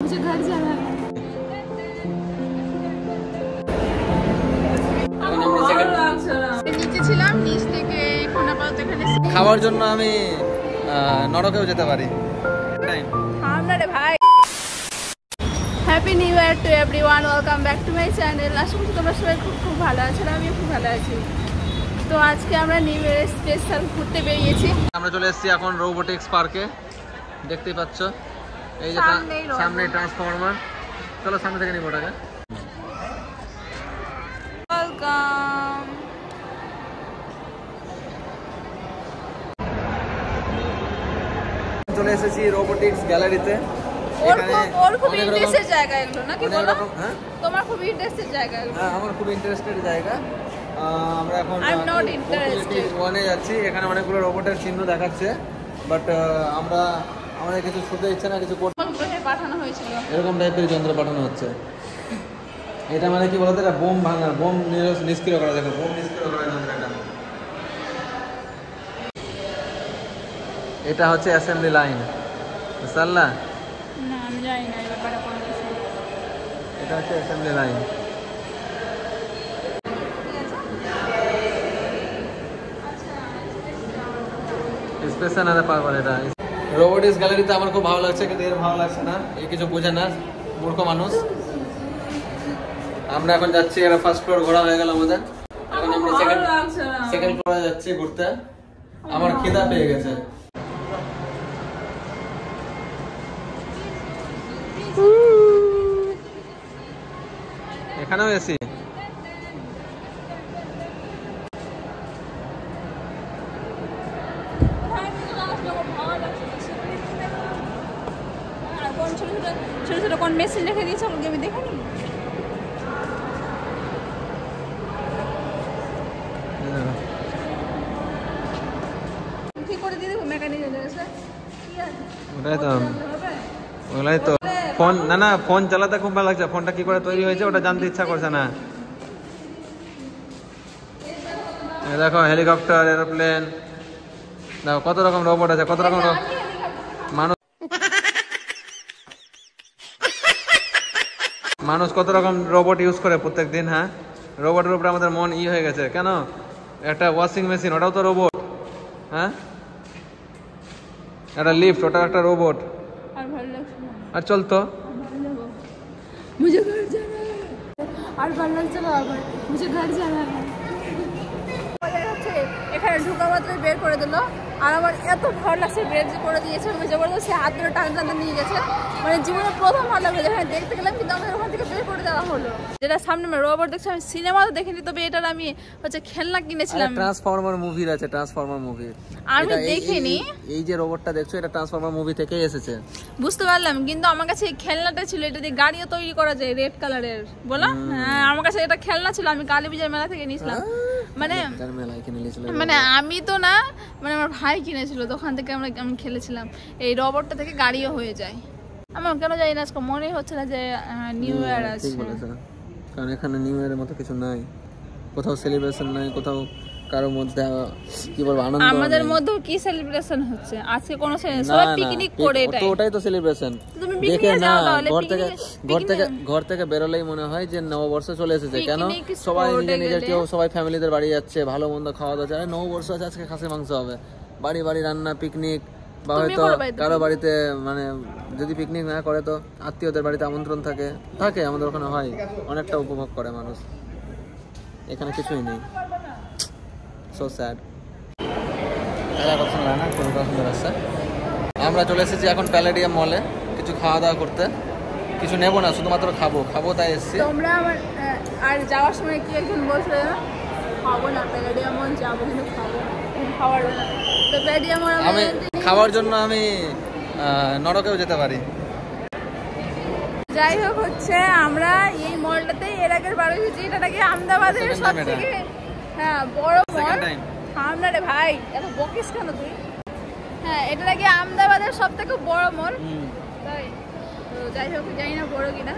मुझे घर जाना है। নিচে ছিলাম, নিচ থেকে এখন আপাতত এখানে খাওয়ার জন্য আমি নরকেও যেতে পারি। আমরা রে ভাই। Happy new year to everyone, welcome back to my channel. আশা করি তোমরা সবাই খুব ভালো আছো, আমিও খুব ভালো আছি। তো আজকে আমরা নিউ ইয়ার স্পেশাল ঘুরতে বেরিয়েছি। আমরা চলে এসেছি এখন রোবোটিক্স পার্কে, দেখতেই পাচ্ছ এই যে সামনে ট্রান্সফরমার। চলো সামনে থেকে নিব ওটাকে। ওয়েলকাম। চলে এসেছি রোবোটিক্স গ্যালারিতে। ওর খুব ইন্টারেস্টেড জায়গা এগুলো নাকি বলো? হ্যাঁ, তোমার খুব ইন্টারেস্টেড জায়গা এগুলো? হ্যাঁ, আমার খুব ইন্টারেস্টেড জায়গা। আমরা এখন আই এম নট ইন্টারেস্টেড। ওয়ানে যাচ্ছি। এখানে অনেকগুলো রোবটের চিহ্ন দেখাচ্ছে, বাট আমাদের কিছু ছুটে ইচ্ছে না, কিছু করতে পাঠানো হয়েছিল। এরকম টাইপের যন্ত্র পাঠানো হচ্ছে। এটা মানে কি বলতো, এটা বোম ভাঙার, বোম নিষ্ক্রিয় করা। দেখো বোম নিষ্ক্রিয় করার যন্ত্র এটা। এটা হচ্ছে অ্যাসেম্বলি লাইন। বুঝলা? না আমি জানি না এই ব্যাপারে কোনো কিছু। এটা হচ্ছে অ্যাসেম্বলি লাইন। স্পেশাল আলাদা পাওয়ার এটা। রোবোটিক্স গ্যালারিতে আমার খুব ভালো লাগছে, কিন্তু এর ভালো লাগছে না, এই কিছু বোঝে না, মূর্খ মানুষ। আমরা এখন যাচ্ছি, এটা ফার্স্ট ফ্লোর ঘোরা হয়ে গেল আমাদের। এখন আমরা সেকেন্ড ফ্লোরে যাচ্ছি ঘুরতে। আমার খিদা পেয়ে গেছে। এখানেও এসি। ছোট ছোট কোন মেশিন রেখে দিয়েছে, আমাকে আমি দেখিনি। ঠিক করে দিয়ে দেবো মেকানিক এসে। ওটাই তো, ওগুলাই তো। ফোন না ফোন চালাতে খুব ভালো লাগছে। ফোনটা কি করে তৈরি হয়েছে ওটা জানতে ইচ্ছা করছে না। দেখো হেলিকপ্টার, এরোপ্লেন, দেখো কত রকম রোবট আছে, কত রকম মানুষ কত রকম রোবট ইউজ করে প্রত্যেক দিন। হ্যাঁ, রোবটের উপরে আমাদের মন হয়ে গেছে কেন? একটা ওয়াশিং মেশিন, ওটাও তো রোবট। হ্যাঁ, একটা লিফট, ওটা একটা রোবট। আর চলতো मुझे घर जाना है और ভালো চলো আবার मुझे घर जाना है। এখানে ঢোকা মাত্র বের করে দিল, আর আমার এত ভালো লাগছে, বের যে করে দিয়েছে, আমি জবরদস্তি হাত ধরে টানতে নিয়ে গেছে। মানে জীবনে প্রথম ভালো লাগলো যেখানে দেখতে গেলাম, কিন্তু আমাদের ওখান থেকে বের করে দেওয়া হলো। যেটা সামনে রোবট দেখছি, আমি সিনেমাতে দেখিনি, তবে এটার আমি হচ্ছে খেলনা কিনেছিলাম। ট্রান্সফরমার মুভির আছে, ট্রান্সফরমার মুভি আমি দেখিনি। এই যে রোবটটা দেখছো, এটা ট্রান্সফরমার মুভি থেকেই এসেছে। বুঝতে পারলাম, কিন্তু আমার কাছে এই খেলনাটা ছিল, এটা দিয়ে গাড়িও তৈরি করা যায় রেড কালারের, বলো? হ্যাঁ, আমার কাছে এটা খেলনা ছিল, আমি কালীপূজার মেলা থেকে নিয়েছিলাম। মানে আমি তো না, মানে আমার ভাই কিনেছিল, দোকান থেকে আমি খেলেছিলাম। এই রোবটটা থেকে গাড়িও হয়ে যায়। আমার কেন জানি না আজকে মনে হচ্ছে না যে নিউ ইয়ার আছে, কারণ এখানে নিউ ইয়ারের মতো কিছু নাই, কোথাও সেলিব্রেশন নাই, কোথাও কারোর মধ্যে কি বলবো আনন্দ। আমাদের মধ্যে কি সেলিব্রেশন হচ্ছে আজকে? কোনো সবাই পিকনিক করে, এটাই তো, ওটাই তো সেলিব্রেশন। দেখে না, ঘর থেকে বেরোলেই মনে হয় যে নববর্ষ চলে এসেছে। কেন সবাই নিজের কেউ সবাই ফ্যামিলিদের বাড়ি যাচ্ছে, ভালো মন্দ খাওয়া দাওয়া। নববর্ষ আছে, আজকে খাসি মাংস হবে, বাড়ি বাড়ি রান্না, পিকনিক। বা হয়তো কারো বাড়িতে, মানে যদি পিকনিক না করে তো আত্মীয়দের বাড়িতে আমন্ত্রণ থাকে, আমাদের ওখানে হয়, অনেকটা উপভোগ করে মানুষ। এখানে কিছুই নেই, সো স্যাড। আমরা চলে এসেছি এখন প্যালেডিয়াম মলে কিছু খাওয়া দাওয়া করতে। কিছু নেব না, শুধুমাত্র খাবো তাই এসেছি। তোমরা আর যাওয়ার সময় কি একজন বলছে খাবো না প্যালেডিয়াম মল যাবো, কিন্তু খাওয়ার তো প্যালেডিয়াম মল আমি খাওয়ার জন্য আমি নরকেও যেতে পারি। যাই হোক, হচ্ছে আমরা এই মলটাতে এর আগের বার এসেছি। এটা নাকি আহমেদাবাদের সবথেকে বড় মল। আমরা রে ভাই, এত বকিস কেন তুই? হ্যাঁ, এটা নাকি আহমেদাবাদের সবথেকে বড় মল। তাই তো যাই হোক, জানি না বড় কিনা,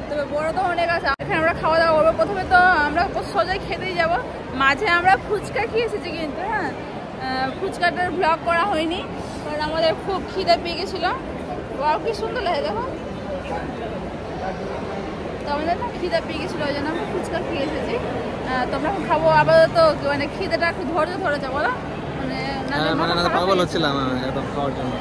তবে বড় তো অনেক আছে। এখানে আমরা খাওয়া দাওয়া করবো। প্রথমে তো আমরা সোজাই খেতেই যাবো। মাঝে আমরা ফুচকা খেয়ে এসেছি, কিন্তু হ্যাঁ ফুচকাটার ব্লগ করা হয়নি, কারণ আমাদের খুব খিদে পেয়ে গেছিলো। কি সুন্দর লাগে দেখো। তো আমাদের না খিদে পেয়ে গেছিলো, ওই জন্য আমরা ফুচকা খেয়ে এসেছি। তোমরা খাবো আপাতত, মানে খিদেটা একটু ধৈর্য ধরে যাবো না, মানে পাগল হচ্ছিলাম একদম খাওয়ার জন্য।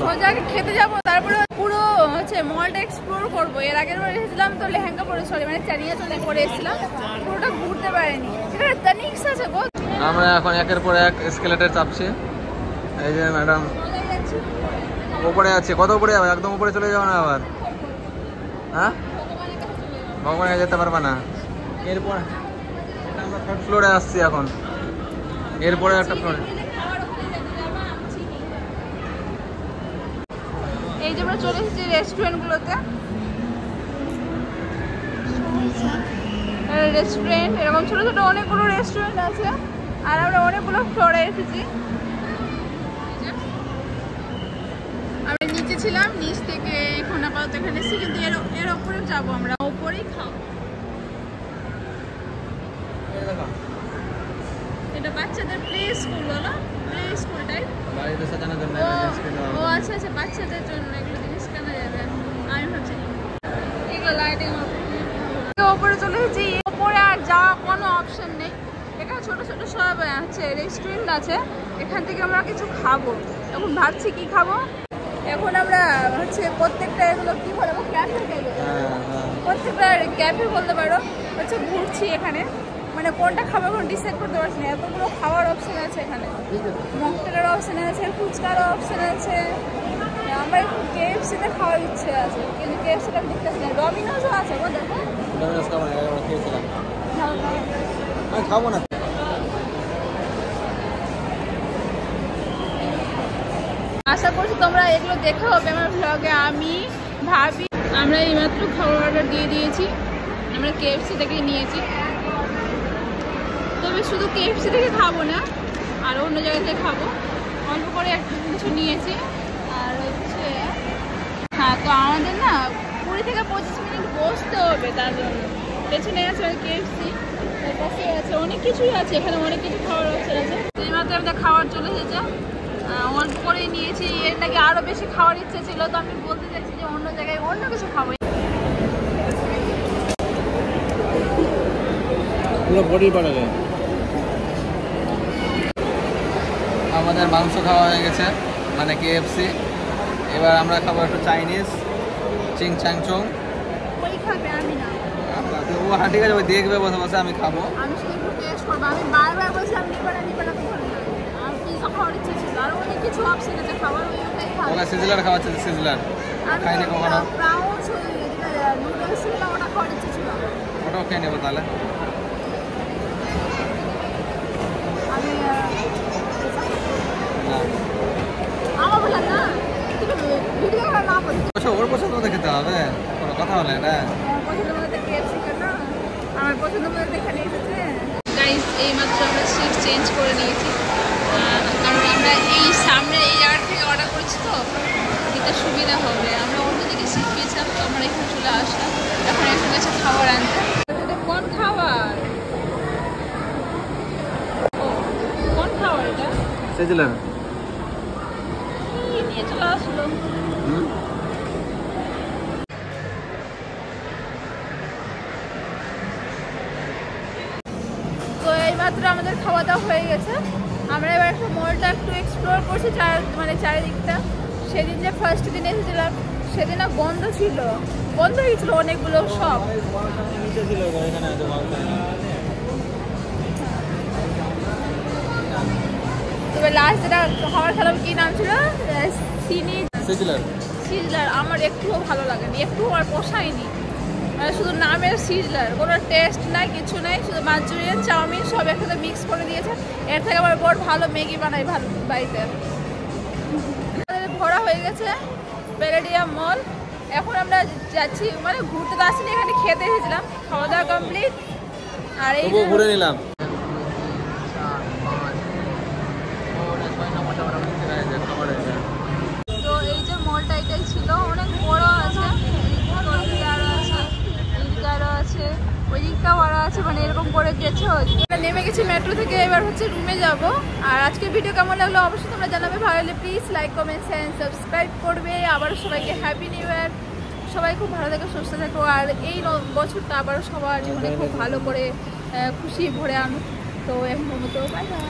সোজাকে খেতে যাবো, তারপরে পুরো হচ্ছে মলটা এক্সপ্লোর করবো। এর আগের বার এসেছিলাম তো লেহেঙ্গা পরে, সরি মানে চানিয়া চলে পরে এসেছিলাম, পুরোটা ঘুরতে পারিনি। এখানে তানিক্স আছে গো। আমরা এখন একের পর এক এসকেলেটর চাপছি। এই যে ম্যাডাম উপরে আছে, কত উপরে যাবে? একদম উপরে চলে যাবে না আবার? হ্যাঁ, ভগবানের কাছে যেতে পারবে না। এরপর আমরা থার্ড ফ্লোরে আসছি এখন, এরপরে একটা ফ্লোরে। এই যে আমরা চলে এসেছি রেস্টুরেন্টগুলোতে। রেস্টুরেন্ট এরকম ছোট ছোট অনেকগুলো রেস্টুরেন্ট আছে, আর আমরা অনেকগুলো ফ্লোরে এসেছি। আমরা নিচে ছিলাম, নিচ থেকে এখন আপাতত এখানে এসেছি, কিন্তু এর ওপরেও যাবো আমরা, ওপরেই খাবো। এটা বাচ্চাদের প্লে স্কুল, বলো প্লে স্কুল টাইপ। ও আচ্ছা আচ্ছা, বাচ্চাদের জন্য এগুলো জিনিস কেনা যাবে। আমি ভাবছি এগুলো লাইটিং। ওপরে চলে এসেছি, ওপরে আর যাওয়া কোনো অপশন নেই। এখানে ছোট ছোট সব আছে রেস্টুরেন্ট আছে, এখান থেকে আমরা কিছু খাবো। এখন ভাবছি কি খাবো। এখন আমরা হচ্ছে প্রত্যেকটা এগুলো কি বলবো, ক্যাফে গেলো, প্রত্যেকটা ক্যাফে বলতে পারো, হচ্ছে ঘুরছি এখানে, মানে কোনটা খাবো এখন ডিসাইড করতে পারছি না। এতগুলো খাওয়ার অপশন আছে এখানে, মকটেলের অপশন আছে, ফুচকার অপশন আছে। আমার একটু KFC-তে খাওয়ার ইচ্ছে আছে, কিন্তু KFC-টা আমি দেখতেছি না। ডমিনোসও আছে গো, দেখো। ডমিনোস খাবো না, আমরা খেয়েছিলাম। আমি খাবো না। আশা করছি তোমরা এগুলো দেখা হবে আমার ভ্লগে। আমি ভাবি আমরা এইমাত্র খাবার অর্ডার দিয়ে দিয়েছি, আমরা KFC থেকে নিয়েছি। তবে শুধু KFC থেকে খাবো না, আর অন্য জায়গা থেকে খাবো। অল্প করে একটা কিছু নিয়েছি। আর হচ্ছে হ্যাঁ, তো আমাদের না 20 থেকে 25 মিনিট বসতে হবে, তার জন্য পেছনে আছে KFC, তার পাশে আছে অনেক কিছুই আছে, এখানে অনেক কিছু খাওয়ার অপশন আছে। এইমাত্র আমাদের খাওয়ার চলে এসেছে, অল্প করেই নিয়েছি। এর নাকি আরও বেশি খাওয়ার ইচ্ছে ছিল, তো আমি বলতে চাইছি যে অন্য জায়গায় অন্য কিছু খাবো। আমাদের মাংস খাওয়া হয়ে গেছে, মানে KFC। এবার আমরা খাবো একটু চাইনিজ, চিং চাং চং। ওই খাবে, আমি না। ও হ্যাঁ ঠিক আছে, ওই দেখবে বসে বসে, আমি খাবো। আমি শুধু একটু টেস্ট করবো। আমি বারবার বলছিলাম নিপাড়া নিপাড়া আর পিজা খাওয়ার ইচ্ছে ছিল, আর অনেক কিছু অপশন আছে খাবার, ওইটাই খাবো। ওরা সিজলার খাওয়াচ্ছে, সিজলার খাইনি কখনো। ব্রাউন নুডলস ছিল, ওটা খাওয়ার ইচ্ছে ছিল। ওটাও খেয়ে নেবো তাহলে। আমি না আমার বললাম না, তুমি ভিডিও করা না বলি। ওর পছন্দ তো খেতে হবে, কোনো কথা বলে এটা। পছন্দ মতো KFC কেনা, আমার পছন্দ মতো এখানে এসেছে। গাইস, এইমাত্র আমরা সিট চেঞ্জ করে নিয়েছি, কারণ আমরা এই সামনে এই জায়গা থেকে অর্ডার করেছি, তো এটা সুবিধা হবে। আমরা অন্যদিকে সিট পেয়েছিলাম, তো আমরা এখানে চলে আসলাম। এখন এখানে আছে খাবার আনতে। এটা কোন খাবার? কোন খাবার এটা? সিজলার নিয়ে চলে আসলো। তো এইমাত্র আমাদের খাওয়া দাওয়া হয়ে গেছে। আমরা এবার একটু মলটা একটু এক্সপ্লোর করছি, মানে চারিদিকটা। সেদিন যে ফার্স্ট দিন এসেছিলাম, সেদিন বন্ধ ছিল, বন্ধ হয়েছিল অনেকগুলো সব। তবে লাস্ট যেটা খাবার খেলাম, কি নাম ছিল? সিজলার। আমার একটুও ভালো লাগেনি, একটু আর পোষায়নি। মানে শুধু নামের সিজলার, কোনো টেস্ট নাই, কিছু নাই, শুধু মাঞ্চুরিয়ান চাউমিন সব একসাথে মিক্স করে দিয়েছে। এর থেকে আমার বড় ভালো ম্যাগি বানাই ভালো বাড়িতে। ঘোরা হয়ে গেছে প্যালেডিয়াম মল। এখন আমরা যাচ্ছি, মানে ঘুরতে তো আসিনি, এখানে খেতে এসেছিলাম। খাওয়া দাওয়া কমপ্লিট, আর এই ঘুরে নিলাম। তো এই যে মলটা এটাই ছিল, অনেক বড় আছে, আরো আছে, ওই দিকটাও আরো আছে, মানে এরকম করে গেছে। নেমে গেছি মেট্রো থেকে, এবার হচ্ছে রুমে যাব। আর আজকের ভিডিও কেমন লাগলো অবশ্যই তোমরা জানাবে। ভালো লাগলে please like, comment, and subscribe করবে। আবার সবাইকে হ্যাপি নিউ ইয়ার। সবাই খুব ভালো থেকো, সুস্থ থেকো, আর এই বছরটা আবারও সবার জীবনে খুব ভালো করে খুশি ভরে আনুক। তো এখন মতো বাই বাই।